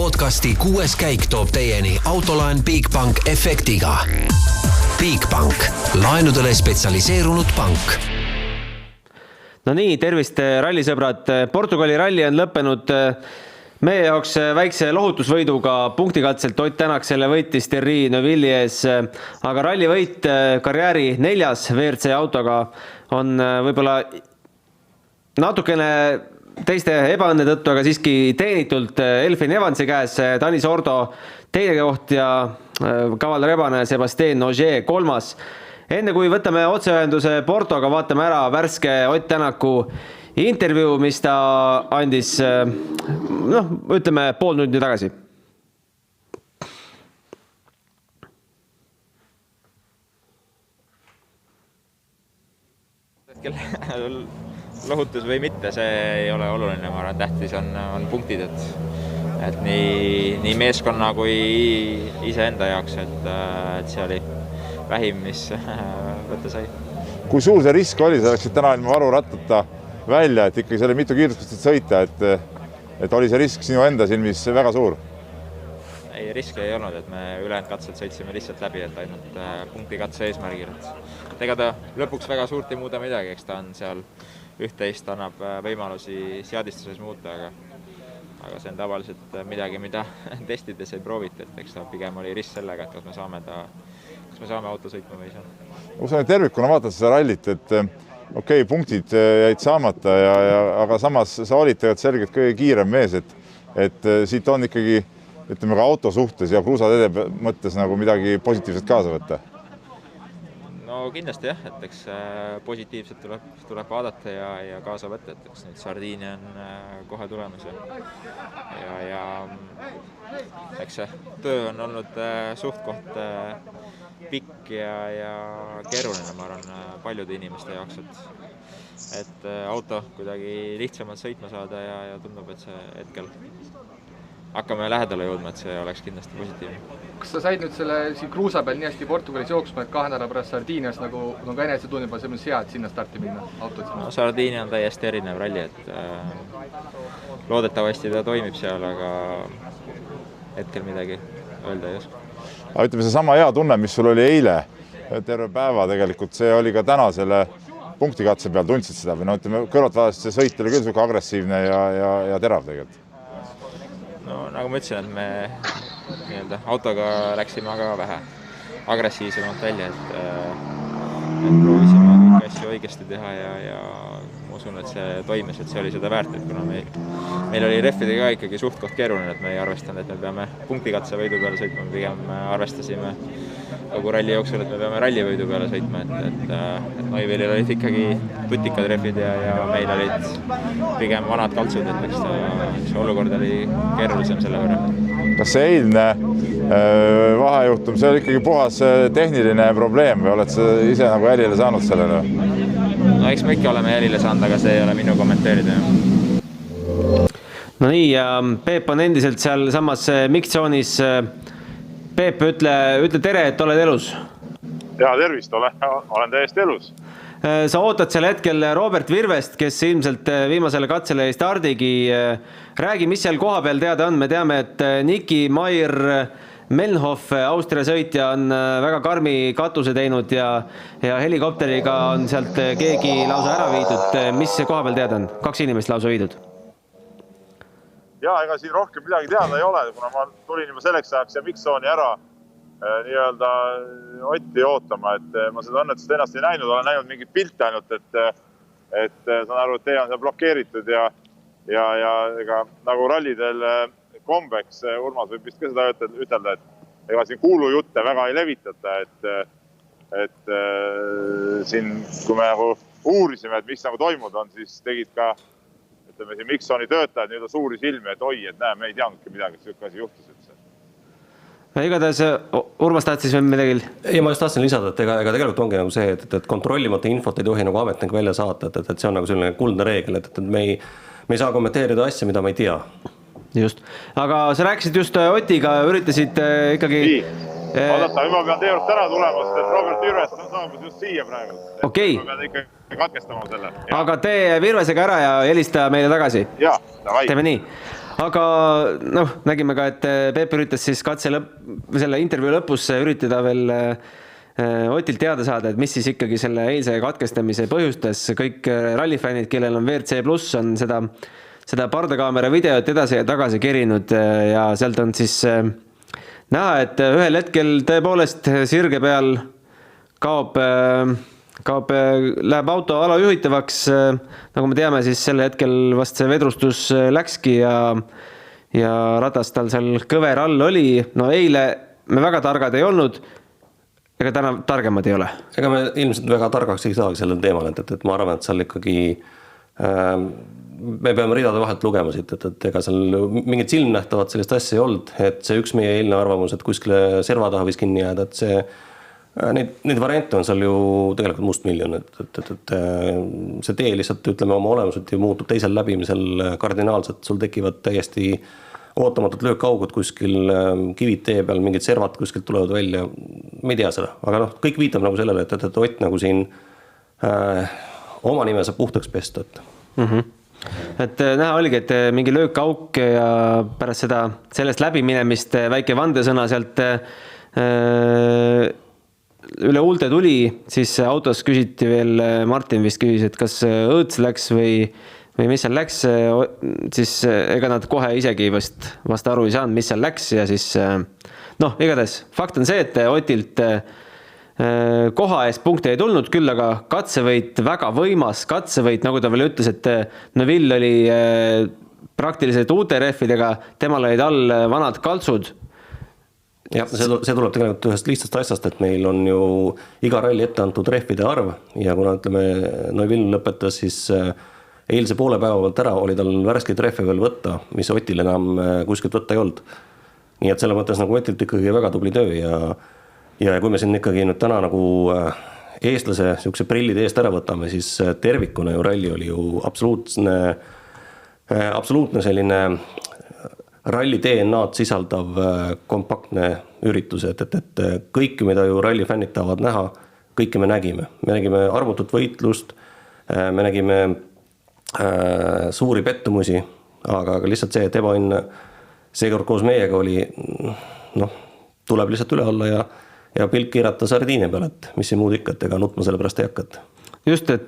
podcasti 6. käik toob teieni autolaen Bigbank efektiga. Bigbank, laenudele spetsialiseerunud pank. No nii, tervist rallisõbrad. Portugali ralli on lõppenud meie jaoks väikse lohutusvõiduga punktikatselt. Ott Tänak selle võitis Thierry Neuville'i ees, aga rallivõit karjääri 4. WRC autoga on võib-olla natukene teiste ebaõnne tõttu, aga siiski teenitult Elfyn Evansi käes. Tanis Ordo teine koht ja Kaval Rebane, Sébastien Ogier 3. Enne kui võtame otseühenduse Portoga, vaatame ära värske Ott Tänaku intervjuu, mis ta andis, ütleme pool tundi tagasi. Lohutus või mitte, see ei ole oluline, ma arvan, tähtis on punktid, et nii meeskonna kui iseenda jaoks, et see oli vähim, mis võtta sai. Kui suur see risk oli, sa läksid täna ilma varurattata välja, et ikkagi see oli mitu kiirustust sõita, et oli see risk sinu enda silmis väga suur? Ei, riski ei olnud, et me ülejäänud katsed sõitsime lihtsalt läbi, et ainult punktikatse eesmärgil. Ega ta lõpuks väga suurt ei muuda midagi, eks ta on seal üht-teist annab võimalusi seadistuses muuta, aga see on tavaliselt midagi, mida testides ei proovita, et eks ta pigem oli risk sellega, et kas me saame auto sõitma või ei saa. Kui sa tervikuna vaatad seda rallit, et punktid jäid saamata, aga samas sa olid tegelikult selgelt kõige kiirem mees, et siit on ikkagi ütleme ka auto suhtes ja kruusatede mõttes nagu midagi positiivset kaasa võtta. No kindlasti jah, et eks positiivselt tuleb vaadata ja kaasa võtta, et eks nüüd Sardiinia on kohe tulemas ja eks see töö on olnud suht koht pikk ja keeruline, ma arvan, paljude inimeste jaoks, et auto kuidagi lihtsamalt sõitma saada ja tundub, et see hetkel hakkame lähedale jõudma, et see oleks kindlasti positiivne. Kas sa said nüüd selle siin kruusa peal nii hästi Portugalis jooksma, et 2 nädala pärast Sardiinias nagu ka enese tundib, on see hea, et sinna starti minna autot? No, Sardiinia on täiesti erinev ralli, et loodetavasti ta toimib seal, aga hetkel midagi öelda ei oska. Ütleme, see sama hea tunne, mis sul oli eile terve päeva tegelikult, see oli ka täna selle punktikatse peal, tundsid seda või ütleme, kõrvaltvahest see sõit oli küll suke agressiivne ja terav tegelikult. No nagu ma ütlesin, et me autoga läksime aga vähe agressiivsemalt välja, et proovisime kõiki asju õigesti teha ja ma usun, et see toimis, et see oli seda väärt, et kuna meil oli rehvidega ikkagi suht-koht keeruline, et me ei arvestanud, et me peame punktikatse võidu peale sõitma, pigem arvestasime kogu ralli jooksul, et me peame rallivõidu peale sõitma, et Neuville'il olid ikkagi tutikad rehvid ja meil olid pigem vanad kaltsud, et eks see olukord oli keerulisem selle võrra. Kas see eilne vahejuhtum, see oli ikkagi puhas tehniline probleem või oled sa ise nagu jälile saanud sellele? No eks me ikka oleme jälile saanud, aga see ei ole minu kommenteerida. No nii, ja Peep on endiselt seal samas miktsoonis. Peep, ütle tere, et oled elus. Ja, tervist, olen täiesti elus. Sa ootad sel hetkel Robert Virvest, kes ilmselt viimasele katsele ei stardigi. Räägi, mis seal koha peal teada on. Me teame, et Niki Maier Melnhof, Austria sõitja, on väga karmi katuse teinud ja helikopteriga on sealt keegi lausa ära viidud. Mis koha peal teada on? 2 inimest lausa viidud. Ja, ega siin rohkem midagi teada ei ole, kuna ma tulin juba selleks ajaks ja mikssooni ära nii-öelda Otti ootama, et ma seda õnnetust ennast ei näinud, olen näinud mingit pilti ainult, et saan aru, et tee on seal blokeeritud ja ega nagu rallidel kombeks, Urmas võib vist ka seda ütelda, et ega siin kuulujutte väga ei levitata, et siin, kui me nagu uurisime, et mis nagu toimunud on, siis tegid ka siin Miksoni töötajad nii-öelda suuri silmi, et oi, et näe, me ei teadnudki midagi, et see asi juhtus üldse. Igatahes Urmas tahtsis veel midagi? Ei, ma just tahtsin lisada, et ega tegelikult ongi nagu see, et kontrollimata infot ei tohi nagu ametnik välja saata, et see on nagu selline kuldne reegel, et me ei saa kommenteerida asja, mida ma ei tea. Just. Aga sa rääkisid just Otiga, üritasid ikkagi... Oodata, ma pean teie juurde täna tulema, sest Robert Virvest on saabus just siia praegu. Okei. Ma pean ikka katkestama selle. Aga tee Virvesega ära ja helista meile tagasi. Jaa, davai. Teeme nii. aga noh, nägime ka, et Peep üritas siis selle intervjuu lõpus üritada veel Otilt teada saada, et mis siis ikkagi selle eilse katkestamise põhjustas. Kõik rallifännid, kellel on WRC+, on seda pardakaamera videot edasi ja tagasi kerinud ja sealt on siis näha, et ühel hetkel tõepoolest sirge peal läheb auto alajuhitavaks. Nagu me teame, siis sel hetkel vast see vedrustus läkski ja ratas tal seal kõver all oli. No eile me väga targad ei olnud, ega täna targemad ei ole. Ega me ilmselt väga targaks ei saagi sellel teemal, et ma arvan, et seal ikkagi me peame ridade vahelt lugema siit, et ega seal mingit silmnähtavat sellist asja ei olnud, et see üks meie eilne arvamus, et kuskile serva taha võis kinni jääda, et see neid variante on seal ju tegelikult mustmiljon, et see tee lihtsalt, ütleme, oma olemuselt ju muutub teisel läbimisel kardinaalselt, sul tekivad täiesti ootamatult löökaugud kuskil, kivid tee peal, mingid servad kuskilt tulevad välja, me ei tea seda, aga noh, kõik viitab nagu sellele, et Ott nagu siin oma nime saab puhtaks pesta. Et näha oligi, et mingi löökauk ja pärast sellest läbiminemist väike vandesõna sealt üle huulte tuli, siis autos küsiti veel, Martin vist küsis, et kas õõts läks või mis seal läks, siis ega nad kohe isegi vast aru ei saanud, mis seal läks ja siis noh, igatahes fakt on see, et Otilt koha eest punkte ei tulnud, küll aga katsevõit, väga võimas katsevõit, nagu ta veel ütles, et Neville oli praktiliselt uute rehvidega, temal olid all vanad kaltsud. Ja see tuleb tegelikult ühest lihtsast asjast, et meil on ju iga ralli ette antud rehvide arv ja kuna ütleme, Neville lõpetas siis eilse poole päeva pealt ära, oli tal värskeid rehve veel võtta, mis Otil enam kuskilt võtta ei olnud. Nii et selle mõttes nagu Otilt ikkagi väga tubli töö ja kui me siin ikkagi nüüd täna nagu eestlase siukse prillide eest ära võtame, siis tervikuna ju ralli oli ju absoluutne selline ralli DNA-d sisaldav kompaktne üritus, et kõike, mida ju ralli fännid tahavad näha, kõike me nägime. Me nägime arvutut võitlust, me nägime suuri pettumusi, aga lihtsalt see, et ebaõnn seekord koos meiega oli, noh, tuleb lihtsalt üle alla ja pilk kiirata sardiine peale, et mis see muud ikka, et ega nutma selle pärast ei hakata. Just, et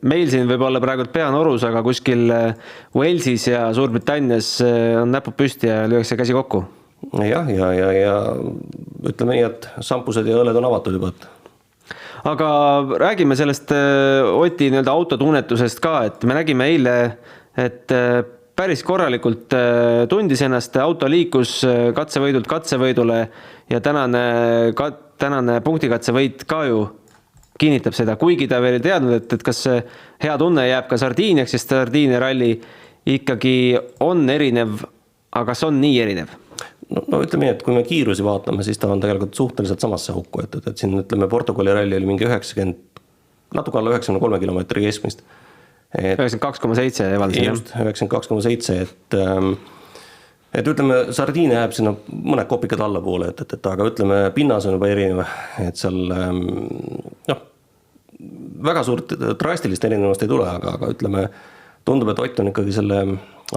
meil siin võib olla praegu peanorus, aga kuskil Walesis ja Suurbritannias on näpud püsti ja lüüakse käsi kokku. Ja ütleme nii, et sampused ja õled on avatud juba. Aga räägime sellest Oti autotunnetusest ka, et me nägime eile, et päris korralikult tundis ennast, auto liikus katsevõidult katsevõidule ja tänane punktikatsevõit ka ju kinnitab seda, kuigi ta veel ei teadnud, et kas see hea tunne jääb ka Sardiiniaks, sest Sardiinia ralli ikkagi on erinev, aga kas on nii erinev? No ütleme nii, et kui me kiirusi vaatame, siis ta on tegelikult suhteliselt samasse hukku, et siin ütleme Portugali ralli oli mingi 90, natuke alla 93 kilomeetri keskmist. 92,7 evaldasin. Just, 92,7, et ütleme, Sardiinia jääb sinna mõned kopikad allapoole, aga ütleme, pinnas on juba erinev, et seal väga suurt drastilist erinevust ei tule, aga ütleme, tundub, et Ott on ikkagi selle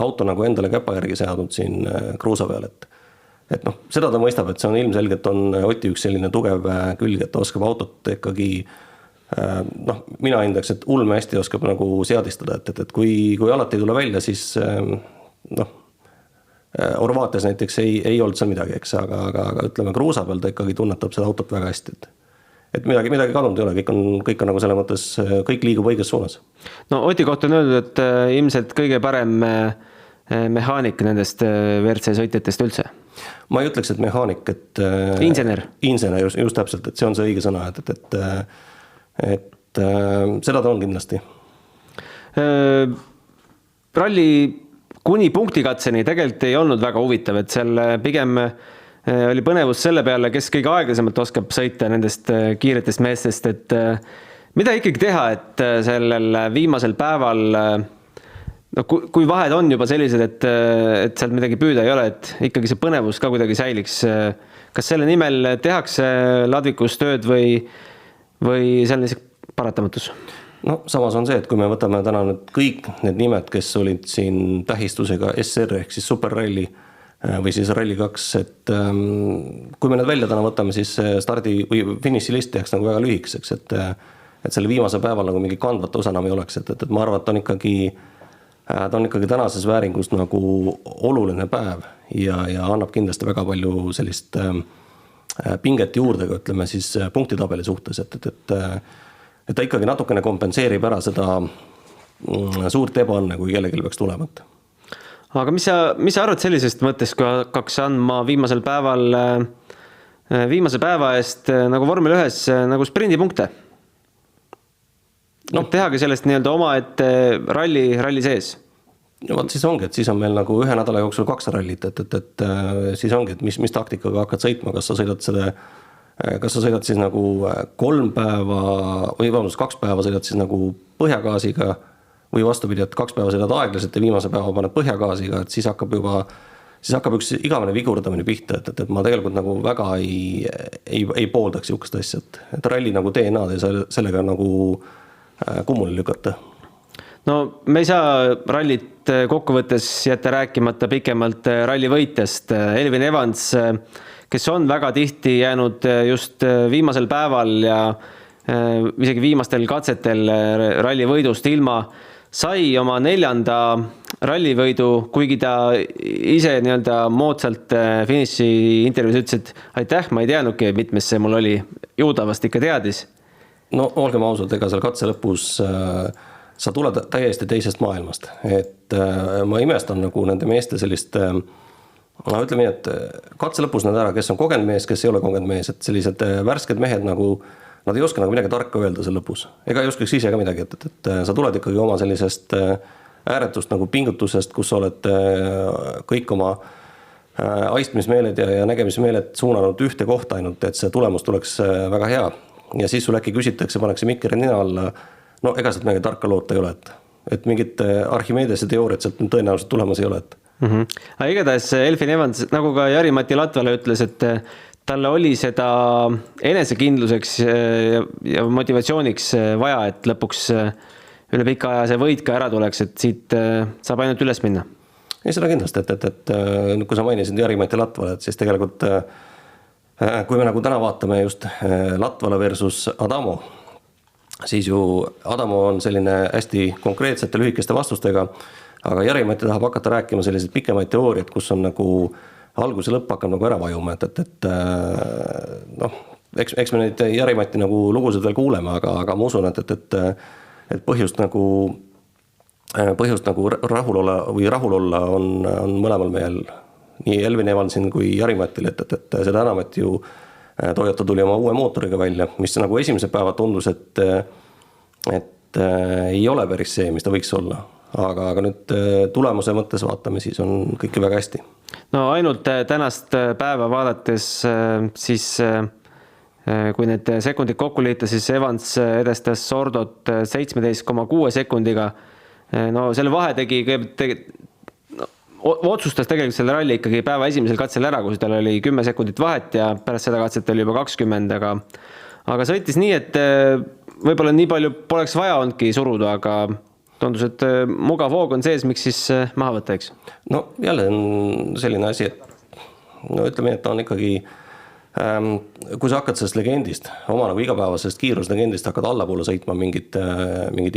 auto nagu endale käpa järgi seadnud siin kruusa peal, et noh, seda ta mõistab, et see on ilmselgelt on Oti üks selline tugev külg, et ta oskab autot ikkagi noh, mina hindaks, et ulme hästi oskab nagu seadistada, et kui alati ei tule välja, siis noh, Horvaatias näiteks ei olnud seal midagi, eks, aga ütleme, kruusa peal ta ikkagi tunnetab seda autot väga hästi, et midagi kadunud ei ole, kõik on nagu selle mõttes, kõik liigub õiges suunas. No Oti kohta on öeldud, et ilmselt kõige parem mehaanik nendest WRC sõitjatest üldse. Ma ei ütleks, et mehaanik, et insener, just täpselt, et see on see õige sõna, et seda ta on kindlasti. Ralli kuni punktikatseni tegelikult ei olnud väga huvitav, et seal pigem oli põnevus selle peale, kes kõige aeglasemalt oskab sõita nendest kiiretest meestest, et mida ikkagi teha, et sellel viimasel päeval no, kui vahed on juba sellised, et sealt midagi püüda ei ole, et ikkagi see põnevus ka kuidagi säiliks. Kas selle nimel tehakse Ladvikus tööd või see on lihtsalt paratamatus? No samas on see, et kui me võtame täna nüüd kõik need nimed, kes olid siin tähistusega SR ehk siis superralli või siis Rally 2, et kui me need välja täna võtame, siis stardi või finišilist tehaks nagu väga lühikeseks, et selle viimase päeval nagu mingi kandvat osa enam ei oleks, et ma arvan, et ta on ikkagi tänases vääringus nagu oluline päev ja annab kindlasti väga palju sellist pinget juurde, ütleme siis punktitabeli suhtes, et ta ikkagi natukene kompenseerib ära seda suurt ebaõnne, kui kellelgi peaks tulema. Aga mis sa arvad sellisest mõttest, kui hakkaks andma viimase päeva eest nagu vormel 1 nagu sprindipunkte? No, tehagi sellest nii-öelda omaette ralli sees. No, siis ongi, et siis on meil nagu 1 nädala jooksul 2 rallit, et siis ongi, et mis taktikaga hakkad sõitma, kas sa sõidad siis nagu 3 päeva või 2 päeva sõidad siis nagu põhjagaasiga või vastupidi, et 2 päeva sõidad aeglaselt ja viimase päeva paned põhjagaasiga, et siis hakkab üks igavene vigurdamine pihta, et ma tegelikult nagu väga ei pooldaks sihukest asja, et ralli nagu DNA-d ei saa sellega nagu kummuli lükata. No me ei saa rallit kokkuvõttes jätta rääkimata pikemalt ralli võitjast. Elvin Evans, kes on väga tihti jäänud just viimasel päeval ja isegi viimastel katsetel ralli võidust ilma, sai oma 4. rallivõidu, kuigi ta ise nii-öelda moodsalt finiši intervjuus ütles, et aitäh, ma ei teadnudki, mitmes see mul oli. Ju ta vast ikka teadis. No olgem ausad, ega seal katse lõpus sa tuled täiesti teisest maailmast, et ma imestan nagu nende meeste sellist, ütleme nii, et katse lõpus nad ära, kes on kogenud mees, kes ei ole kogenud mees, et sellised värsked mehed nagu, nad ei oska nagu midagi tarka öelda seal lõpus, ega ei oskaks ise ka midagi, et sa tuled ikkagi oma sellisest ääretust nagu pingutusest, kus sa oled kõik oma aistmismeeled ja nägemismeeled suunanud ühte kohta ainult, et see tulemus tuleks väga hea. Ja siis sul äkki küsitakse, pannakse mikkeri nina alla, no ega sealt midagi tarka loota ei ole, et mingit Archimedese teooriat sealt tõenäoliselt tulemas ei ole. Aga igatahes Elfin Evans, nagu ka Jari-Mati Latvala ütles, et talle oli seda enesekindluseks ja motivatsiooniks vaja, et lõpuks üle pika aja see võit ka ära tuleks, et siit saab ainult üles minna. Ei, seda kindlasti, et kui sa mainisid Jari-Mati Latvala, et siis tegelikult kui me nagu täna vaatame just Latvala versus Adamo, siis ju Adamo on selline hästi konkreetsete lühikeste vastustega, aga Jari-Mati tahab hakata rääkima sellised pikemaid teooriad, kus on nagu algus ja lõpp hakkab nagu ära vajuma, et noh, eks me neid Jari-Mati nagu lugusid veel kuuleme, aga ma usun, et põhjust nagu rahul olla on mõlemal mehel, nii Elvin Evansin kui Jari-Matil, et seda enam, et ju Toyota tuli oma uue mootoriga välja, mis nagu esimese päeva tundus, et ei ole päris see, mis ta võiks olla. Aga nüüd tulemuse mõttes vaatame, siis on kõik väga hästi. No ainult tänast päeva vaadates, siis kui need sekundid kokku liita, siis Evans edestas Sordot 17,6 sekundiga. No selle vahe otsustas tegelikult selle ralli ikkagi päeva esimesel katsel ära, kus tal oli 10 sekundit vahet ja pärast seda katset oli juba 20, aga sõitis nii, et võib-olla nii palju poleks vaja olnudki suruda, aga tundus, et mugav hoog on sees, miks siis maha võtta, eks? No jälle on selline asi, et no ütleme, et ta on ikkagi, kui sa hakkad sellest legendist, oma nagu igapäevasest kiiruslegendist hakkad allapoole sõitma mingid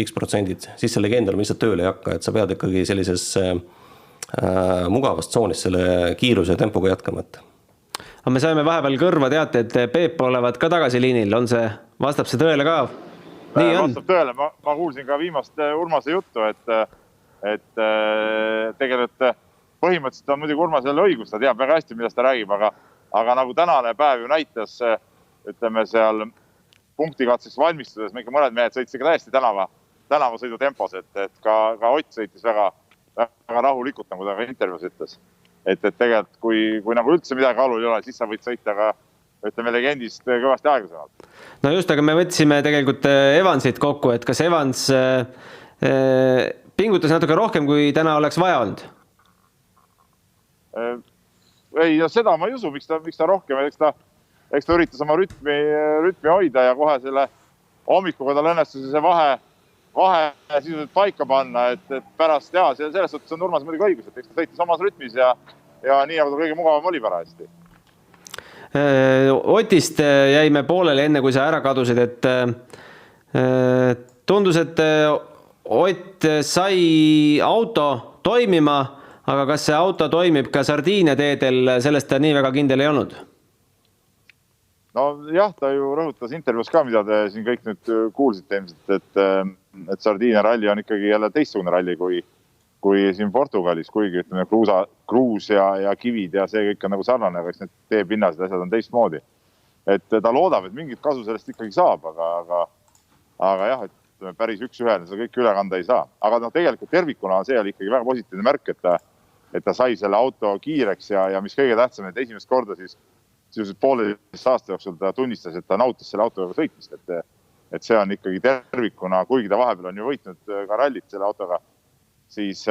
X%, siis see legend on lihtsalt tööle ei hakka, et sa pead ikkagi sellises mugavast tsoonis selle kiiruse ja tempoga jätkama. Aga me saime vahepeal kõrva teate, et Peep olevat ka tagasi liinil. Vastab see tõele ka? Nii on. Vastab tõele. Ma kuulsin ka viimast Urmase juttu, et tegelikult põhimõtteliselt on muidugi Urmasel õigus, ta teab väga hästi, millest ta räägib, aga nagu tänane päev ju näitas, ütleme seal punktikatseks valmistudes, me ikka mõned mehed sõitsid ka täiesti tänavasõidu tempos, et ka Ott sõitis väga rahulikult, nagu ta ka intervjuus ütles. Et tegelikult, kui nagu üldse midagi alul ei ole, siis sa võid sõita ka, ütleme, legendist kõvasti aeglasemalt. No just, aga me võtsime tegelikult Evansit kokku, et kas Evans pingutas natuke rohkem, kui täna oleks vaja olnud? Ei, seda ma ei usu, miks ta rohkem, eks ta üritas oma rütmi hoida ja kohe selle hommikuga tal õnnestus see vahe vahe sisuliselt paika panna, et pärast selles suhtes on Urmas muidugi õigus, et eks ta sõitis omas rütmis ja nii nagu ta kõige mugavam oli parajasti. Otist jäime pooleli enne, kui sa ära kadusid, et tundus, et Ott sai auto toimima, aga kas see auto toimib ka Sardiinia teedel, sellest ta nii väga kindel ei olnud? No jah, ta ju rõhutas intervjuus ka, mida te siin kõik nüüd kuulsite ilmselt, et Sardiinia ralli on ikkagi jälle teistsugune ralli kui siin Portugalis, kuigi ütleme kruus ja kivid ja see kõik on nagu sarnane, aga need teepinnased asjad on teistmoodi. Et ta loodab, et mingit kasu sellest ikkagi saab, aga jah, et päris üks-ühele seda kõik üle kanda ei saa. Aga tegelikult tervikuna see oli ikkagi väga positiivne märk, et ta sai selle auto kiireks ja mis kõige tähtsam, et esimest korda siis pooleteist aasta jooksul ta tunnistas, et ta nautis selle autoga sõitmist, et see on ikkagi tervikuna, kuigi ta vahepeal on ju võitnud ka rallit selle autoga, siis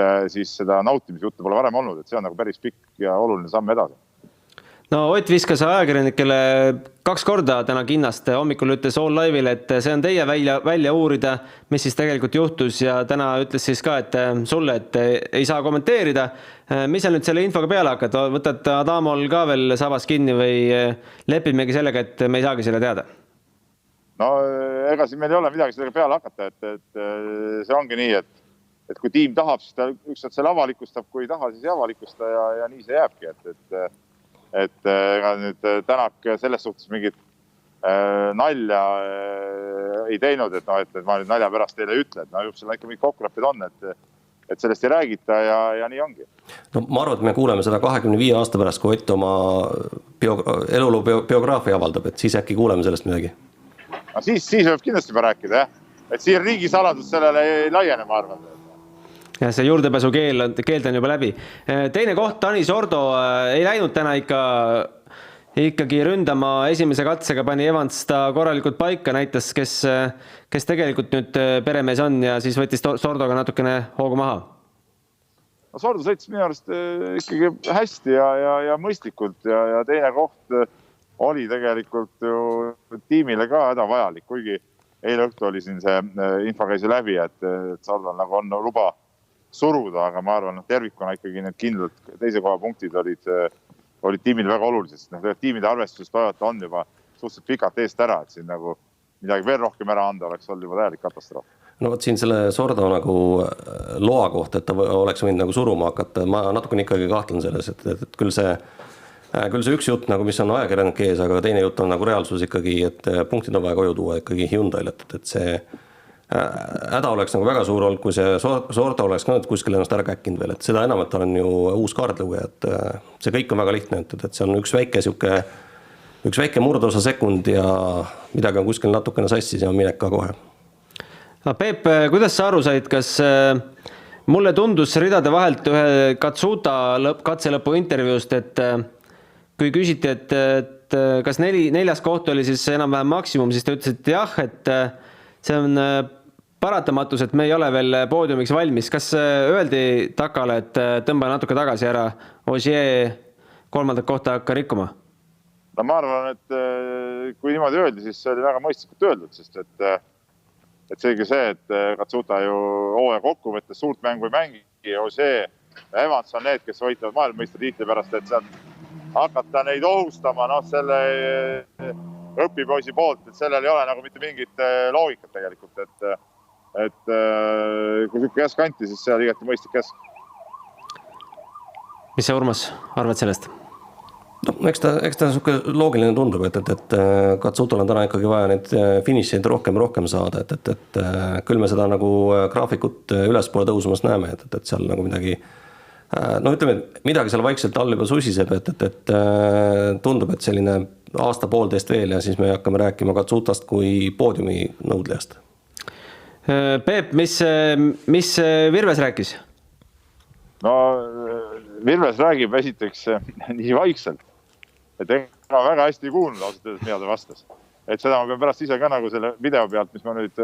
seda nautimisjuttu pole varem olnud, et see on nagu päris pikk ja oluline samm edasi. No Ott viskas ajakirjanikele 2 korda täna kinnast, hommikul ütles All Live'il, et see on teie välja uurida, mis siis tegelikult juhtus ja täna ütles siis ka, et sulle, et ei saa kommenteerida. Mis sa nüüd selle infoga peale hakkad? Võtad Adamol ka veel sabas kinni või lepimegi sellega, et me ei saagi selle teada? No ega siin meil ei ole midagi sellega peale hakata, et see ongi nii, et kui tiim tahab, siis ta ükskord selle avalikustab, kui ei taha, siis ei avalikusta ja nii see jääbki, et ega nüüd Tänak selles suhtes mingit nalja ei teinud, et ma nüüd nalja pärast teile ei ütle, et just seal ikka mingid kokkulepped on, et sellest ei räägita ja nii ongi. No ma arvan, et me kuuleme seda 25 aasta pärast, kui Ott oma eluloo biograafia avaldab, et siis äkki kuuleme sellest midagi. No siis võib kindlasti juba rääkida, et siin riigisaladus sellele ei laiene, ma arvan. Ja see juurdepääsu keeld on juba läbi. Teine koht, Tani Sordo ei läinud täna ikkagi ründama esimese katsega, pani Evans ta korralikult paika, näitas, kes tegelikult nüüd peremees on ja siis võttis Sordoga natukene hoogu maha. No Sordo sõitis minu arust ikkagi hästi ja mõistlikult ja teine koht oli tegelikult ju tiimile ka hädavajalik, kuigi eile õhtu oli siin see info käis läbi, et Sordo nagu on luba suruda, aga ma arvan, tervikuna ikkagi need kindlad teise koha punktid olid tiimil väga olulised, sest tiimide arvestusest Toyota on juba suhteliselt pikalt eest ära, et siin nagu midagi veel rohkem ära anda oleks olnud juba täielik katastroof. No võt siin selle Sordo nagu loa kohta, et ta oleks võinud nagu suruma hakata, ma natukene ikkagi kahtlen selles, et küll see üks jutt, nagu mis on ajakirjanik ees, aga teine jutt on nagu reaalsus ikkagi, et punktid on vaja koju tuua ikkagi Hyundai'l, et see häda oleks nagu väga suur olnud, kui see Sordo oleks ka kuskil ennast ära käkkinud veel, et seda enam, et ta on ju uus kaardlugeja, et see kõik on väga lihtne, et see on üks väike murdosa sekund ja midagi on kuskil natukene sassis ja minek ka kohe. Peep, kuidas sa aru said, kas mulle tundus ridade vahelt ühe Katsuta katselõpu intervjuust, et kui küsiti, et kas 4. koht oli siis enam-vähem maksimum, siis ta ütles, et jah, et see on paratamatus, et me ei ole veel poodiumiks valmis. Kas öeldi Takale, et tõmba natuke tagasi ära, Ogier 3. kohta hakka rikkuma? No ma arvan, et kui niimoodi öeldi, siis see oli väga mõistlikult öeldud, sest et seegi see, et Katsuta ju hooaja kokkuvõttes suurt mängu ei mängi, Ogier ja Evans on need, kes võitavad maailmameistritiitli pärast, et sealt hakata neid ohustama, selle õpipoisi poolt, et sellel ei ole nagu mitte mingit loogikat tegelikult, et kui siuke käsk anti, siis see oli igati mõistlik käsk. Mis sa, Urmas, arvad sellest? No, eks ta siuke loogiline tundub, et Katsutal on täna ikkagi vaja neid finišeid rohkem saada, et küll me seda nagu graafikut ülespoole tõusumas näeme, et seal nagu midagi midagi seal vaikselt all juba susiseb, et tundub, et selline aasta-poolteist veel ja siis me hakkame rääkima Katsutast kui poodiumi nõudlejast. Peep, mis Virves rääkis? No Virves räägib esiteks nii vaikselt, et ega väga hästi ei kuulnud ausalt, mida ta vastas. Et seda ma pean pärast ise ka nagu selle video pealt, mis ma nüüd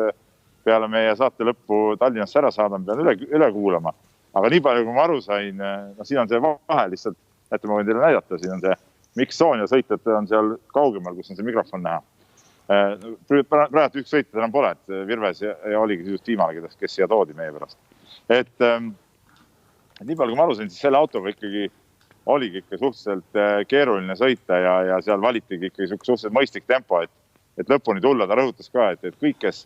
peale meie saate lõppu Tallinnasse ära saadan, pean üle kuulama. Aga nii palju, kui ma aru sain, siin on see vahe lihtsalt, et ma võin teile näidata, siin on see Mixonia sõitjad on seal kaugemal, kus on see mikrofon näha. praegu üks sõitjad enam pole, et Virves ja oligi just viimane, kes siia toodi meie pärast. Et nii palju, kui ma aru sain, siis selle autoga ikkagi oligi ikka suhteliselt keeruline sõita ja seal valitigi ikkagi suhteliselt mõistlik tempo, et lõpuni tulla. Ta rõhutas ka, et kõik, kes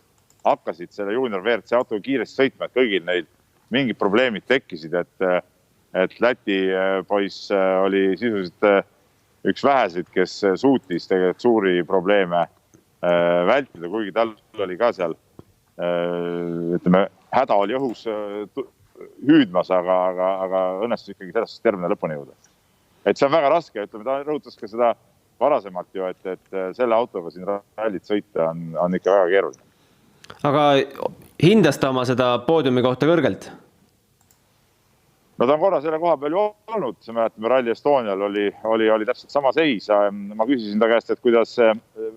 hakkasid selle Junior WRC autoga kiiresti sõitma, et kõigil neil mingid probleemid tekkisid, et Läti poiss oli sisuliselt üks vähesid, kes suutis tegelikult suuri probleeme vältida, kuigi tal oli ka seal, ütleme, häda oli õhus hüüdmas, aga õnnestus ikkagi sellest tervena lõpuni jõuda. Et see on väga raske, ütleme, ta rõhutas ka seda varasemalt ju, et selle autoga siin rallit sõita on ikka väga keeruline. Aga hindas ta oma seda poodiumi kohta kõrgelt? No ta on korra selle koha peal ju olnud, see mäletame Rally Estonial oli täpselt sama seis. Ma küsisin ta käest, et kuidas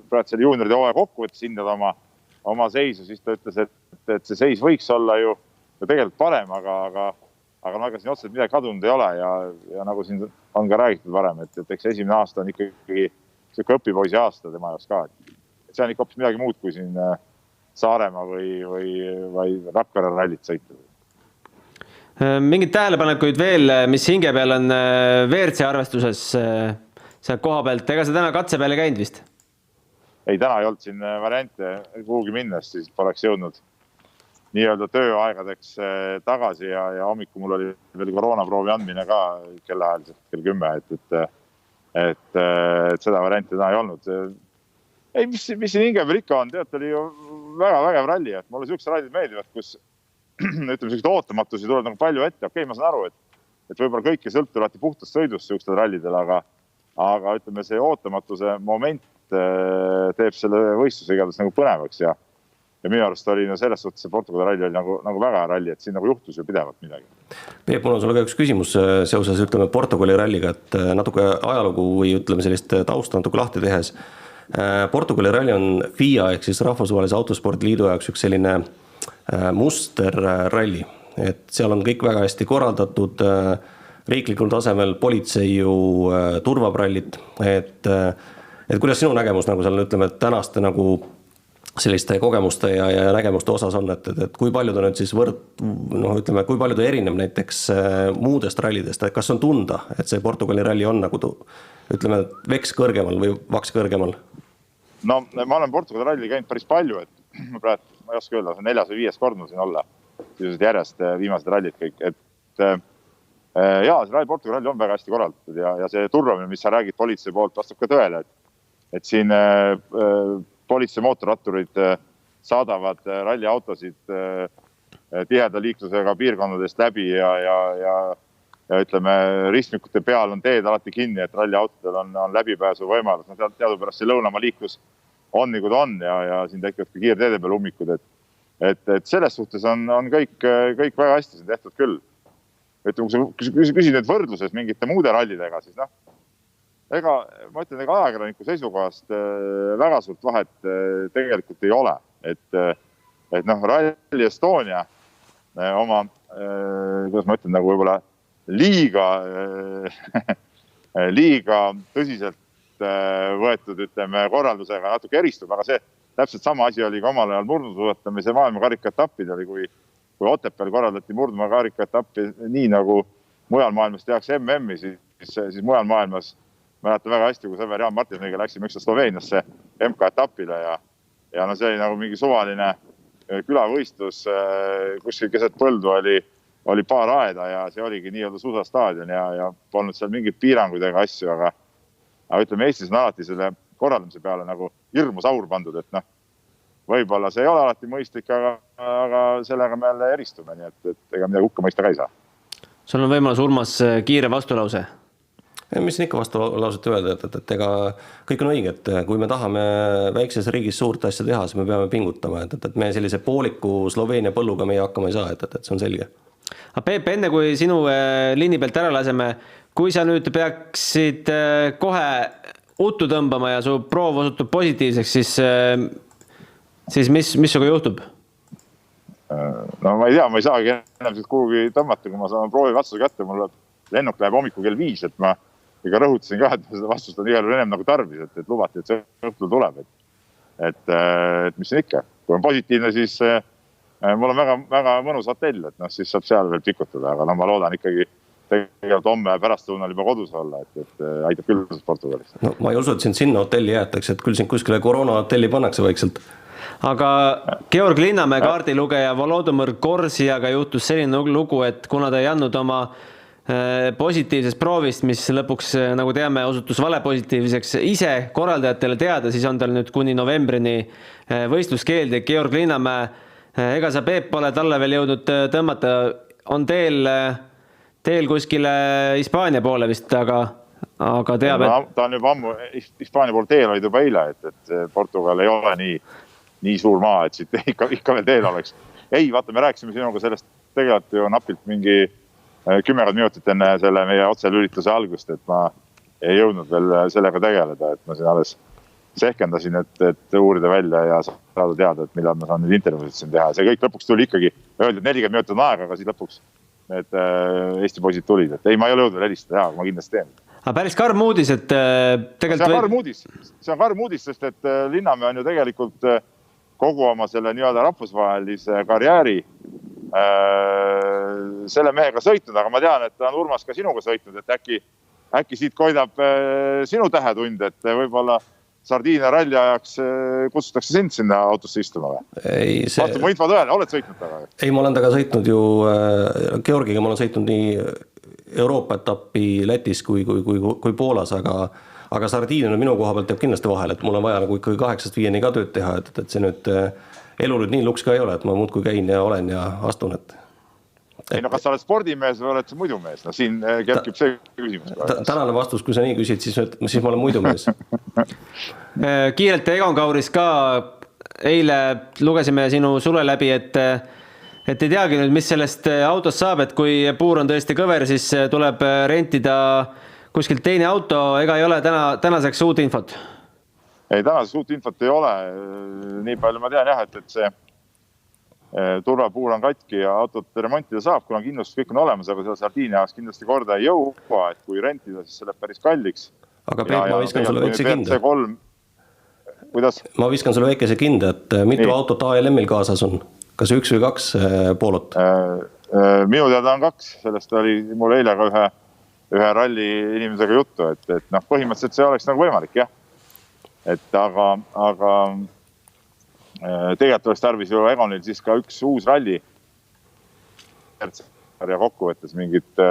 praegu selle juunioride hooaja kokkuvõttes hindad oma seisu, siis ta ütles, et see seis võiks olla ju tegelikult parem, aga siin otseselt midagi kadunud ei ole ja nagu siin on ka räägitud varem, et eks esimene aasta on ikkagi selline õpipoisi aasta tema jaoks ka. See on ikka hoopis midagi muud kui siin Saaremaa või Rakvere rallit sõita. Mingid tähelepanekuid veel, mis hinge peal on WRC arvestuses seal koha pealt? Ega sa täna katse peale käinud vist? Ei, täna ei olnud siin variante kuhugi minnes, siis poleks jõudnud nii-öelda tööaegadeks tagasi ja hommiku mul oli veel koroonaproovi andmine ka kellaajaliselt kell 10, et seda varianti täna ei olnud. Ei, mis siin hinge peal ikka on, tead, oli ju väga vägev ralli, et mulle sellised rallid meeldivad, kus ütleme, sellised ootamatusi tuleb nagu palju ette. Okei, ma saan aru, et võib-olla kõik ei sõltu alati puhtast sõidust sellistel rallidel, aga ütleme, see ootamatuse moment teeb selle võistluse igatahes nagu põnevaks ja minu arust oli selles suhtes see Portugali ralli oli nagu väga ralli, et siin nagu juhtus ju pidevalt midagi. Peep, mul on sulle ka üks küsimus seoses ütleme Portugali ralliga, et natuke ajalugu või ütleme sellist tausta natuke lahti tehes. Portugali ralli on FIA ehk siis Rahvusvahelise Autospordiliidu jaoks üks selline musterralli, et seal on kõik väga hästi korraldatud riiklikul tasemel, politsei ju turvab rallit, et kuidas sinu nägemus nagu seal ütleme tänaste nagu selliste kogemuste ja nägemuste osas on, et kui palju ta nüüd siis ütleme, kui palju ta erineb näiteks muudest rallidest, et kas on tunda, et see Portugali ralli on nagu ütleme veks kõrgemal või vaks kõrgemal? No ma olen Portugali ralli käinud päris palju, et ma ei oska öelda, see 4. või 5. kord mul siin olla järjest viimased rallid kõik, et see Portugali ralli on väga hästi korraldatud ja see turvamine, mis sa räägid politsei poolt, vastab ka tõele, et siin politsei mootorratturid saadavad ralliautosid tiheda liiklusega piirkondadest läbi ja ütleme, ristmikute peal on teed alati kinni, et ralliautodel on läbipääsu võimalus. Teadupärast see lõunamaa liiklus on nii kui ta on ja siin tekivad ka kiirteede peal ummikud, et selles suhtes on kõik väga hästi siin tehtud küll. Ütleme, kui küsid nüüd võrdluses mingite muude rallidega, siis ma ütlen, ega ajakirjaniku seisukohast väga suurt vahet tegelikult ei ole. Et Rally Estonia oma, kuidas ma ütlen, nagu võib-olla liiga tõsiselt võetud, ütleme, korraldusega natuke eristub, aga see täpselt sama asi oli ka omal ajal murdmaasuusatamise maailmakarikaetappid oli, kui Otepääl korraldati murdmaakarikaetappi nii nagu mujal maailmas tehakse MM-i, siis mujal maailmas mäletan väga hästi, kui sõber Jaan Martinsoniga läksime üksteist Sloveeniasse MK-etapile ja see oli nagu mingi suvaline külavõistlus, kuskil keset põldu oli paar aeda ja see oligi nii-öelda suusastaadion ja polnud seal mingid piirangud ega asju, aga ütleme, Eestis on alati selle korraldamise peale nagu hirmus aur pandud, et võib-olla see ei ole alati mõistlik, aga sellega me jälle eristume, nii et ega midagi hukka mõista ka ei saa. Sul on võimalus, Urmas, kiire vastulause? Mis on ikka vastulauset öelda, et ega kõik on õige, et kui me tahame väikses riigis suurt asja teha, siis me peame pingutama, et me sellise pooliku Sloveenia põlluga meie hakkama ei saa, et see on selge. Peep, enne kui sinu linni pealt ära laseme, kui sa nüüd peaksid kohe uttu tõmbama ja su proov osutub positiivseks, siis mis sinuga juhtub? No ma ei tea, ma ei saagi enam kuhugi tõmmata, kui ma saan proovi vastuse kätte, mul lennuk läheb hommikul kell 5, et ma ega rõhutasin ka, et seda vastust on igal ennem nagu tarvis, et lubati, et see õhtul tuleb. et mis on ikka, kui on positiivne, siis mul on väga mõnus hotell, et siis saab seal veel pikutada, aga ma loodan ikkagi tegelikult homme pärastlõunal juba kodus olla, et aitab küll Portugalis. No ma ei usu, et sind sinna hotelli jäetakse, et küll sind kuskile koroona hotelli pannakse vaikselt. Aga Georg Linnamäe kaardilugeja Volodõmõr Korsiaga juhtus selline lugu, et kuna ta ei andnud oma positiivsest proovist, mis lõpuks, nagu teame, osutus valepositiivseks ise korraldajatele teada, siis on tal nüüd kuni novembrini võistluskeeld ja Georg Linnamäe, ega sa Peep pole talle veel jõudnud tõmmata, on teel kuskile Hispaania poole vist, aga teab, et... Ta on juba ammu Hispaania poole teel olid juba eile, et Portugal ei ole nii suur maa, et siit ikka veel teel oleks. Ei, vaata, me rääkisime sinuga sellest tegelikult ju napilt mingi 10 minutit enne selle meie otselülituse algust, et ma ei jõudnud veel sellega tegeleda, et ma siin alles sehkendasin, et uurida välja ja saada teada, et millal ma saan nüüd intervjuusid siin teha. See kõik lõpuks tuli ikkagi, öeldi, et 40 minutit on aega, aga siis lõpuks need Eesti poisid tulid, et ei, ma ei ole jõudnud helistada, aga ma kindlasti teen. Aga päris karm uudis, et tegelikult... See on karm uudis, sest et Linnamäe on ju tegelikult kogu oma selle nii-öelda rahvusvahelise karjääri selle mehega sõitnud, aga ma tean, et ta on Urmas ka sinuga sõitnud, et äkki siit koidab sinu tähetund, et võib-olla Sardiinia ralli ajaks kutsutakse sind sinna autosse istuma või? Vastu mu info tõele, oled sõitnud taga? Ei, ma olen taga sõitnud ju Georgiga, ma olen sõitnud nii Euroopa etappi Lätis kui Poolas, aga Sardiinia minu koha pealt jääb kindlasti vahel, et mul on vaja nagu ikkagi 8-5 ka tööd teha, et see nüüd elu nüüd nii luks ka ei ole, et ma muudkui käin ja olen ja astun, et... Ei, no kas sa oled spordimees või oled sa muidu mees? No siin kerkib see küsimus. Tänane vastus, kui sa nii küsid, siis ma olen muidu mees. Kiirelt Egon Kauris ka eile lugesime sinu sule läbi, et ei teagi nüüd, mis sellest autost saab, et kui puur on tõesti kõver, siis tuleb rentida kuskilt teine auto, ega ei ole tänaseks uut infot? Ei, tänaseks uut infot ei ole. Nii palju ma tean jah, et see turvapuur on katki ja autot remontida saab, kuna kindlustus kõik on olemas, aga seal Sardiinia jaoks kindlasti korda ei jõua, et kui rentida, siis see läheb päris kalliks. Aga Peep, ma viskan sulle väikse kinde. Kuidas? Ma viskan sulle väikese kinde, et mitu autot ALM-il kaasas on? Kas 1 või 2 poolot? Minu teada on 2, sellest oli mul eile ka ühe ralli inimesega juttu, et põhimõtteliselt see oleks nagu võimalik, jah. Et aga tegelikult oleks tarvis ju Egonil siis ka üks uus ralli ja kokkuvõttes mingit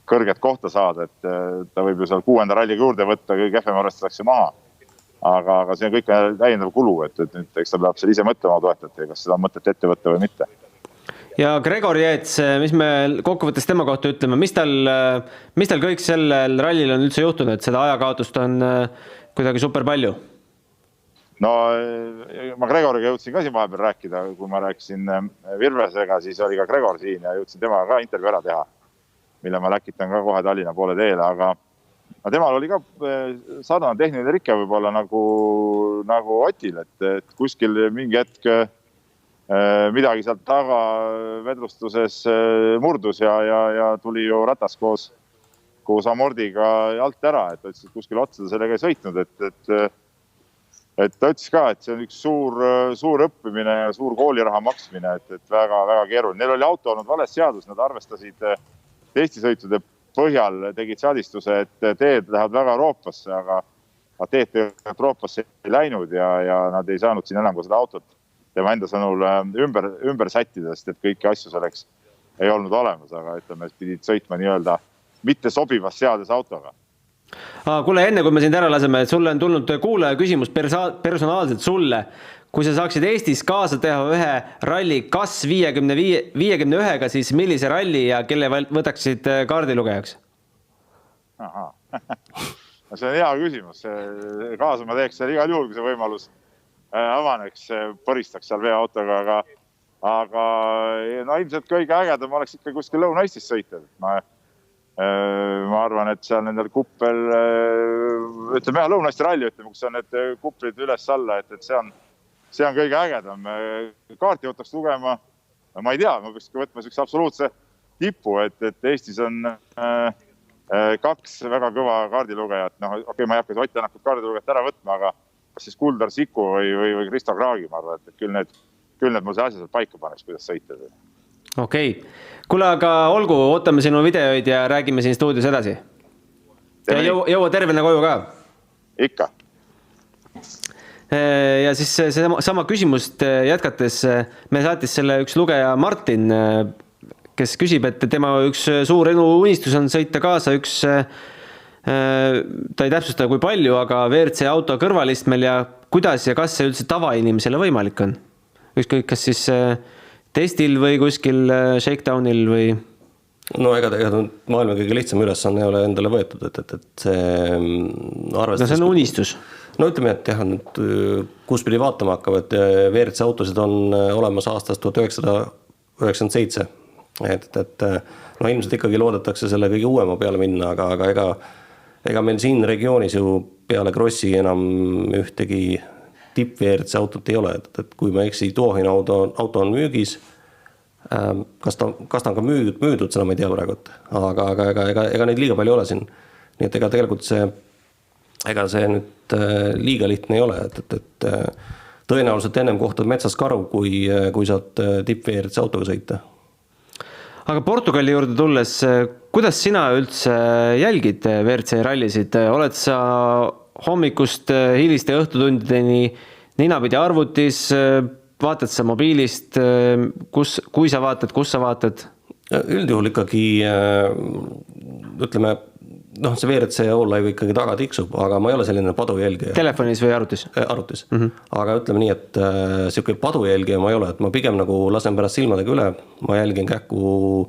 kõrget kohta saada, et ta võib ju seal 6. ralliga juurde võtta, kõige kehvem arvestatakse maha. Aga see on kõik täiendav kulu, et nüüd eks ta peab seal ise mõtlema toetajate, kas seda on mõtet ette võtta või mitte. Ja Gregor Jets, mis me kokkuvõttes tema kohta ütleme, mis tal kõik sellel rallil on üldse juhtunud, et seda ajakaotust on kuidagi super palju? No ma Gregoriga jõudsin ka siin vahepeal rääkida, kui ma rääkisin Virvesega, siis oli ka Gregor siin ja jõudsin temaga ka intervjuu ära teha, mille ma läkitan ka kohe Tallinna poole teele, aga temal oli ka sarnane tehniline rike võib-olla nagu Otil, et kuskil mingi hetk midagi sealt taga vedlustuses murdus ja tuli ju ratas koos amordiga alt ära, et kuskil otsada sellega ei sõitnud, et ta ütles ka, et see on üks suur õppimine ja suur kooliraha maksmine, et väga keeruline. Neil oli auto olnud vales seadus, nad arvestasid testisõitude põhjal, tegid seadistuse, et teed lähevad väga Euroopasse, aga teed Euroopasse ei läinud ja nad ei saanud siin enam ka seda autot tema enda sõnul ümber sättida, sest et kõiki asju selleks ei olnud olemas, aga ütleme, et pidid sõitma nii-öelda mitte sobivas seades autoga. Kuule, enne kui me sind ära laseme, et sulle on tulnud kuulaja küsimus personaalselt sulle. Kui sa saaksid Eestis kaasa teha ühe ralli kas 51-ga, siis millise ralli ja kelle võtaksid kaardilugejaks? See on hea küsimus. Kaasa ma teeks seal igal juhul, kui see võimalus avaneks, põristaks seal veoautoga, aga ilmselt kõige ägedam oleks ikka kuskil Lõuna-Eestis sõita. Ma arvan, et seal nendel kuppel, ütleme jah, Lõuna-Eesti ralli, kus on need kuplid üles-alla, et see on kõige ägedam. Kaarti võtaks lugema, ma ei tea, ma peaks võtma üks absoluutse tipu, et Eestis on 2 väga kõva kaardilugejat. Okei, ma ei hakka Ott Tänakut kaardilugejat ära võtma, kas siis Kuldar Siku või Kristo Kraagi, ma arvan, et küll need mul see asja sealt paika paneks, kuidas sõita. Okei. Kuule, aga olgu, ootame sinu videoid ja räägime siin stuudios edasi. Ja jõua tervena koju ka. Ikka. Ja siis see sama küsimust jätkates me saatis selle üks lugeja Martin, kes küsib, et tema üks suur unistus on sõita kaasa üks, ta ei täpsusta kui palju, aga WRC auto kõrvalistmel ja kuidas ja kas see üldse tavainimesele võimalik on? Ükskõik, kas siis testil või kuskil shakedownil või? No ega maailma kõige lihtsam ülesanne ei ole endale võetud, et see arvestas... No see on unistus. No ütleme, et jah, kus pidi vaatama hakkavad, WRC autosid on olemas aastast 1997. Et no ilmselt ikkagi loodetakse selle kõige uuema peale minna, aga ega meil siin regioonis ju peale Krossi enam ühtegi tipp WRC autot ei ole. Et kui ma eksi, Tuohin auto on müügis, kas ta on ka müüdud, seda ma ei tea praegu, aga ega neid liiga palju ei ole siin. Nii et ega tegelikult see nüüd liiga lihtne ei ole, et tõenäoliselt ennem kohtad metsas karu, kui saad tipp WRC autoga sõita. Aga Portugali juurde tulles, kuidas sina üldse jälgid WRC rallisid? Oled sa hommikust hiliste õhtutundideni ninapidi arvutis, vaatad sa mobiilist, kui sa vaatad, kus sa vaatad? Üldjuhul ikkagi, ütleme, see WRC all-live ikkagi taga tiksub, aga ma ei ole selline padujälgija. Telefonis või arvutis? Arvutis. Aga ütleme nii, et selline padujälgija ma ei ole, et ma pigem nagu lasen pärast silmadega üle, ma jälgin kähku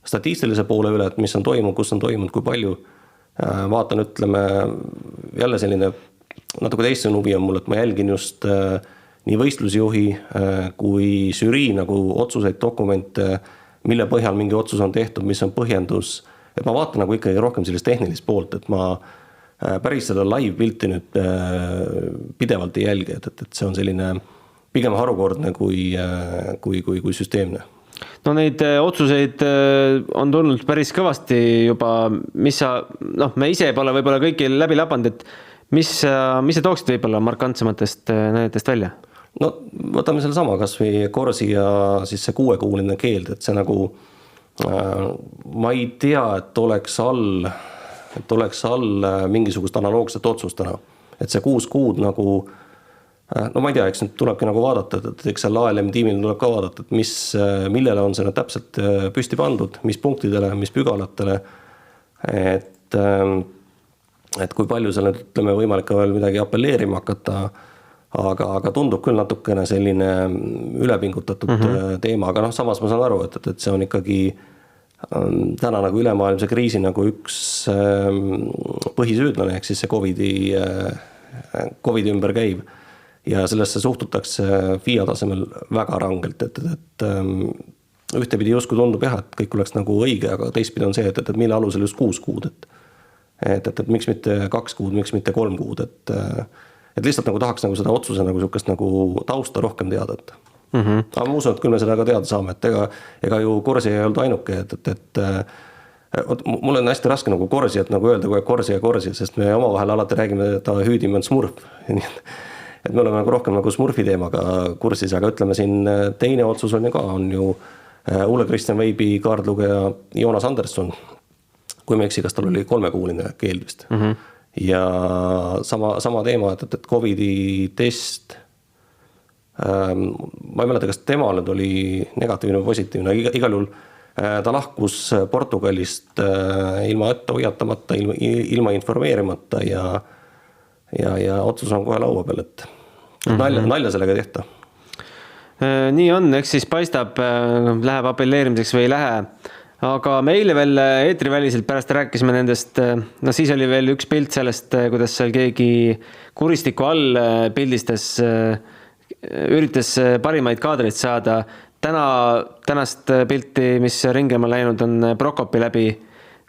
statistilise poole üle, et mis on toimunud, kus on toimunud, kui palju. Vaatan, ütleme, jälle selline natuke teiste huvi on mul, et ma jälgin just nii võistlusjuhi kui žürii nagu otsuseid, dokumente, mille põhjal mingi otsus on tehtud, mis on põhjendus. Et ma vaatan nagu ikkagi rohkem sellist tehnilist poolt, et ma päris selle live-pilti nüüd pidevalt ei jälgi, et see on selline pigem harukordne kui süsteemne. No neid otsuseid on tulnud päris kõvasti juba, mis sa, me ise pole võib-olla kõiki läbi lapanud, et mis sa tooksid võib-olla markantsematest näidetest välja? No võtame selle sama, kas või Corsi ja siis see 6-kuuline keeld, et see nagu ma ei tea, et oleks all mingisugust analoogset otsust täna. Et see 6 kuud nagu, no ma ei tea, eks nüüd tulebki nagu vaadata, et eks seal ALM tiimil tuleb ka vaadata, et millele on see täpselt püsti pandud, mis punktidele, mis pügalatele, et kui palju seal nüüd ütleme võimalik ka veel midagi apelleerima hakata, aga tundub küll natukene selline ülepingutatud teema, aga samas ma saan aru, et see on ikkagi täna nagu ülemaailmse kriisi nagu üks põhisüüdlane, ehk siis see COVID ümber käib ja sellesse suhtutakse FIA tasemel väga rangelt, et ühtepidi justkui tundub jah, et kõik oleks nagu õige, aga teistpidi on see, et mille alusel just 6 kuud, et miks mitte 2 kuud, miks mitte 3 kuud, et lihtsalt nagu tahaks nagu seda otsuse nagu sukast nagu tausta rohkem teada, aga ma usun, et küll me seda ka teada saame, et ega ju Corsi ei olnud ainuke, et mul on hästi raske nagu Corsi, et nagu öelda kogu aeg Corsi, sest me omavahel alati räägime, et hüüdime on Smurf, et me oleme nagu rohkem nagu Smurfi teemaga kursis, aga ütleme siin teine otsus on ju Ole Kristjan Veibi kaardlugeja Jonas Andersson, kui me eksi, kas tal oli 3-kuuline keeld vist. Ja sama teema, et COVID-i test, ma ei mäleta, kas temal oli negatiivne või positiivne, igal juhul ta lahkus Portugalist ilma ette hoiatamata, ilma informeerimata ja otsus on kohe laua peal, et nalja sellega ei tehta. Nii on, eks siis paistab, läheb apelleerimiseks või ei lähe. Aga meile veel eetriväliselt pärast rääkisime nendest, siis oli veel üks pilt sellest, kuidas seal keegi kuristiku all pildistas, üritas parimaid kaadreid saada. Tänast pilti, mis ringema läinud on Prokopi läbi,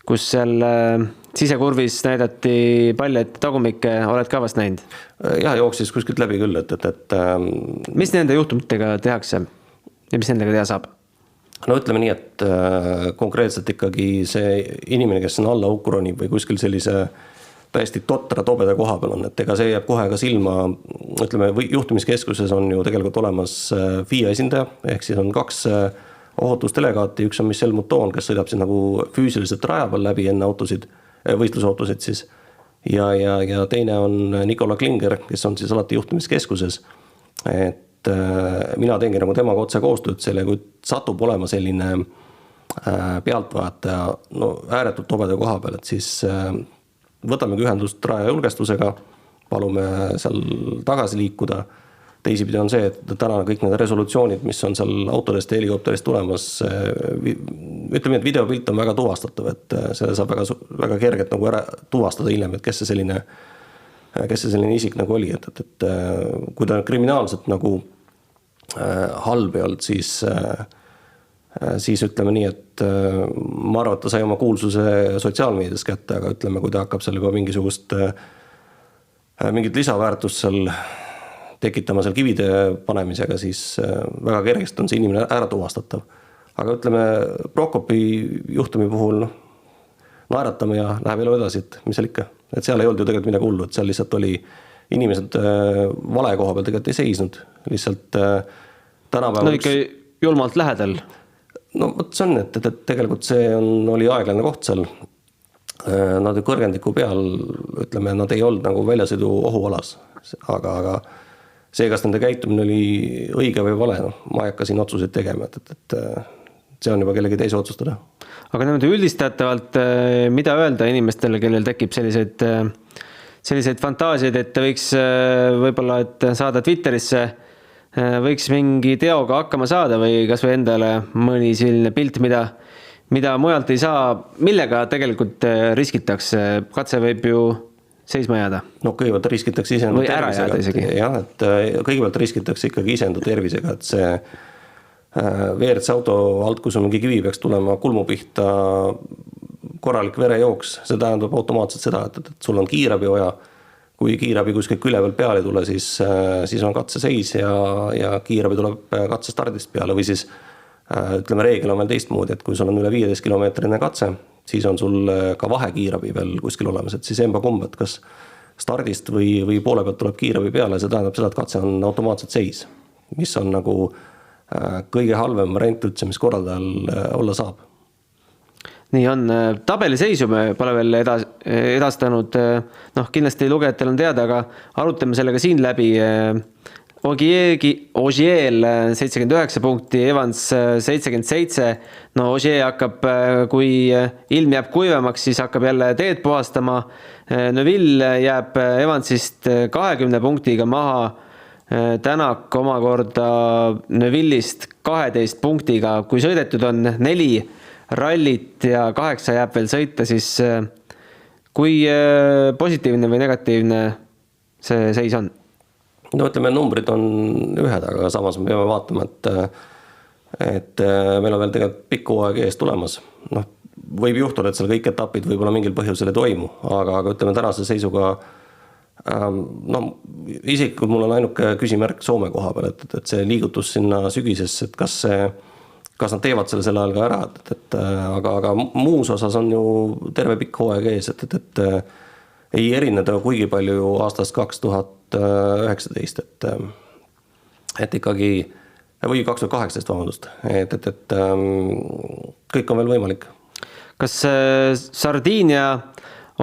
kus seal sisekurvis näidati paljaid tagumikke, oled ka vast näinud? Jah, jooksis kuskilt läbi küll, Mis nende juhtumitega tehakse ja mis nendega teha saab? No ütleme nii, et konkreetselt ikkagi see inimene, kes on alla ukronib või kuskil sellise täiesti totra tobeda koha peal on, et ega see jääb kohe ka silma, ütleme, juhtimiskeskuses on ju tegelikult olemas FIA esindaja, ehk siis on 2 ohutusdelegaati, üks on Michel Mouton, kes sõidab siis nagu füüsiliselt raja peal läbi enne autosid, võistlusautosid siis, ja teine on Nicola Klinger, kes on siis alati juhtimiskeskuses, et mina teengi nagu temaga otse koostööd selle, kui satub olema selline pealtvaataja no, ääretult tobeda koha peal, et siis võtamegi ühendust raja julgestusega, palume seal tagasi liikuda. Teisipidi on see, et täna kõik need resolutsioonid, mis on seal autodest ja helikopterist tulemas, ütleme, et videopilt on väga tuvastatav, et selle saab väga kergelt nagu ära tuvastada hiljem, et kes see selline isik nagu oli, et kui ta kriminaalselt nagu halb ei olnud, siis ütleme nii, et ma arvan, et ta sai oma kuulsuse sotsiaalmeedias kätte, aga ütleme, kui ta hakkab seal juba mingit lisaväärtust seal tekitama seal kivide panemisega, siis väga kergesti on see inimene ära tuvastatav. Aga ütleme, Prokopi juhtumi puhul naeratame ja läheb elu edasi, et mis seal ikka. Et seal ei olnud ju tegelikult midagi hullu, et seal lihtsalt oli inimesed vale koha peal tegelikult ei seisnud. Lihtsalt tänapäeval... No ikka julmalt lähedal. No võt see on, et tegelikult see oli aeglane koht seal. Nad kõrgendiku peal, ütleme, nad ei olnud nagu väljasõidu ohualas, aga see, kas nende käitumine oli õige või vale, ma ei hakka siin otsuseid tegema, et see on juba kellegi teise otsustada. Aga niimoodi üldistatavalt, mida öelda inimestele, kellel tekib selliseid fantaasiaid, et võiks võib-olla et saada Twitterisse, võiks mingi teoga hakkama saada või kas või endale mõni selline pilt, mida mujalt ei saa, millega tegelikult riskitakse, katse võib ju seisma jääda. No kõigepealt riskitakse iseenda tervisega. Jah, et kõigepealt riskitakse ikkagi iseenda tervisega, et see WRC auto alt, kus on mingi kivi peaks tulema kulmu pihta korralik verejooks, see tähendab automaatselt seda, et sul on kiirabi vaja. Kui kiirabi kuskil külje peal peale ei tule, siis on katseseis ja kiirabi tuleb katsestardist peale või siis ütleme reegel on veel teistmoodi, et kui sul on üle 15 kilomeetrine katse, siis on sul ka vahekiirabi veel kuskil olemas, et siis emba-kumb, et kas stardist või poole pealt tuleb kiirabi peale, see tähendab seda, et katse on automaatselt seis, mis on nagu kõige halvem variant üldse, mis korraldajal olla saab. Nii on, tabeliseisu me pole veel edastanud, kindlasti lugejatel on teada, aga arutame sellega siin läbi. Ogiel 79 punkti, Evans 77. No Ogier hakkab, kui ilm jääb kuivemaks, siis hakkab jälle teed puhastama. Neuville jääb Evansist 20 punktiga maha. Tänak omakorda Neuvillist 12 punktiga. Kui sõidetud on 4 rallit ja 8 jääb veel sõita, siis kui positiivne või negatiivne see seis on? No ütleme, numbrid on ühed, aga samas me peame vaatama, et meil on veel tegelikult pikk hooaeg ees tulemas. Võib juhtuda, et seal kõik etapid võib-olla mingil põhjusel ei toimu, aga ütleme tänase seisuga isiklikult mul on ainuke küsimärk Soome koha peal, et see liigutus sinna sügisesse, et kas nad teevad selle ajal ka ära, aga muus osas on ju terve pikk hooaeg ees, et ei erineda kuigi palju aastast 2019, et ikkagi, või 2018, vabandust, et kõik on veel võimalik. Kas Sardiinia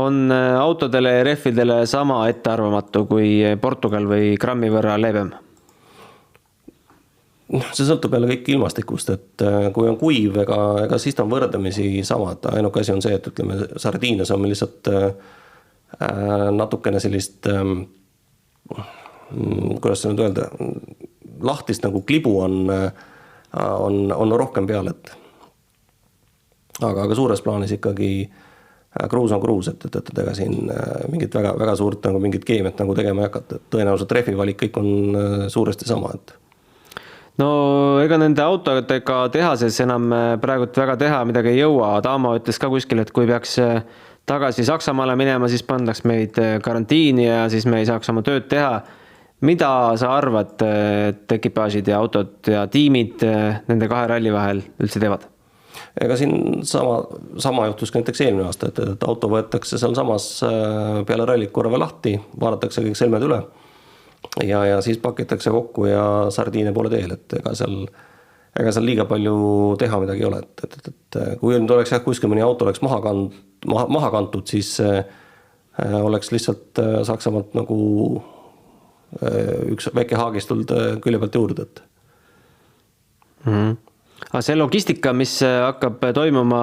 on autodele ja rehvidele sama ettearvamatu kui Portugal või grammi võrra leebem? See sõltub jälle kõik ilmastikust, et kui on kuiv, ega siis ta on võrdlemisi sama, et ainuke asi on see, et ütleme, Sardiinias on meil lihtsalt natukene sellist, kuidas see nüüd öelda, lahtist nagu klibu on rohkem peal, et aga suures plaanis ikkagi kruus on kruus, et ega siin mingit väga suurt nagu mingit keemiat nagu tegema ei hakata, et tõenäoliselt rehvivalik kõik on suuresti sama, et no ega nende autodega tehases enam praegult väga teha midagi ei jõua. Taamo ütles ka kuskil, et kui peaks tagasi Saksamaale minema, siis pandaks meid karantiini ja siis me ei saaks oma tööd teha. Mida sa arvad, et ekipaažid ja autod ja tiimid nende 2 ralli vahel üldse teevad? ega siin sama juhtus ka näiteks eelmine aasta, et auto võetakse seal samas peale rallit korra veel lahti, vaadatakse kõik selmed üle ja siis pakitakse kokku ja sardiine poole teel, et ega seal liiga palju teha midagi ei ole, et kui nüüd oleks kuskil mõni auto oleks maha kantud, siis oleks lihtsalt Saksamaalt nagu üks väike haagis tulnud külje pealt juurde, et Aga see logistika, mis hakkab toimuma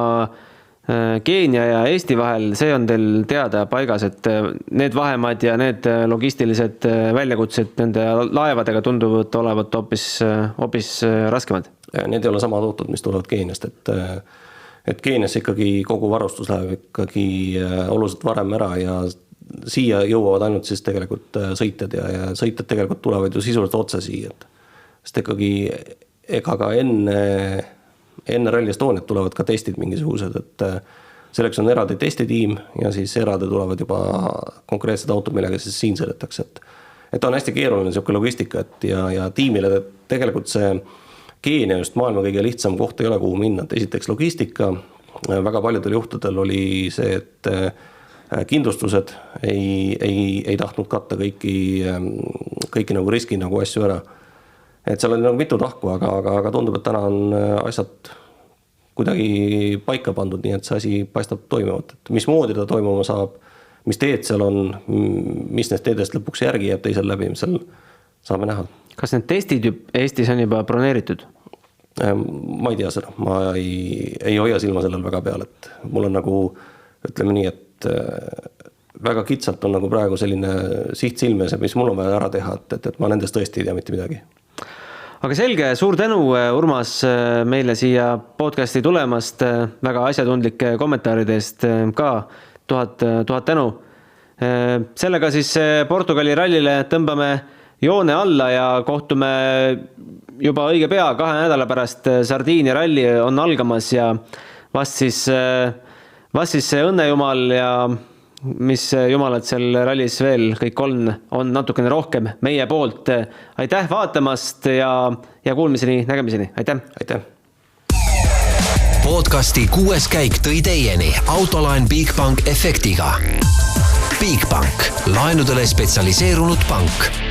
Keenia ja Eesti vahel, see on teil teada paigas, et need vahemaad ja need logistilised väljakutsed nende laevadega tunduvad olevat hoopis raskemad? Need ei ole samad autod, mis tulevad Keeniast, et Keenias ikkagi kogu varustus läheb ikkagi oluliselt varem ära ja siia jõuavad ainult siis tegelikult sõitjad ja sõitjad tegelikult tulevad ju sisuliselt otse siia, sest ikkagi ega ka enne Rally Estoniat tulevad ka testid mingisugused, et selleks on eraldi testitiim ja siis eraldi tulevad juba konkreetsed autod, millega siis siin sõidetakse, et on hästi keeruline selline logistika, et ja tiimile tegelikult see Keenia just maailma kõige lihtsam koht ei ole, kuhu minna, et esiteks logistika, väga paljudel juhtudel oli see, et kindlustused ei tahtnud katta kõiki nagu riski nagu asju ära. Et seal oli nagu mitu tahku, aga tundub, et täna on asjad kuidagi paika pandud, nii et see asi paistab toimivat. Et mismoodi ta toimuma saab, mis teed seal on, mis neist teedest lõpuks järgi jääb teisel läbi, mis seal saame näha. Kas need testid Eestis on juba broneeritud? Ma ei tea seda, ma ei hoia silma sellel väga peal, et mul on nagu, ütleme nii, et väga kitsalt on nagu praegu selline siht silmes, mis mul on vaja ära teha, et ma nendest tõesti ei tea mitte midagi. Aga selge, suur tänu, Urmas, meile siia podcasti tulemast, väga asjatundlike kommentaaride eest ka, 1000 tänu. Sellega siis Portugali rallile tõmbame joone alla ja kohtume juba õige pea 2 nädala pärast. Sardiinia ralli on algamas ja vast siis see õnnejumal ja mis jumalad seal rallis veel kõik on natukene rohkem meie poolt. Aitäh vaatamast ja kuulmiseni, nägemiseni. Aitäh! Aitäh! Podcasti 6. käik tõi teieni Autoline Bigbank efektiga. Bigbank, laenudele spetsialiseerunud pank.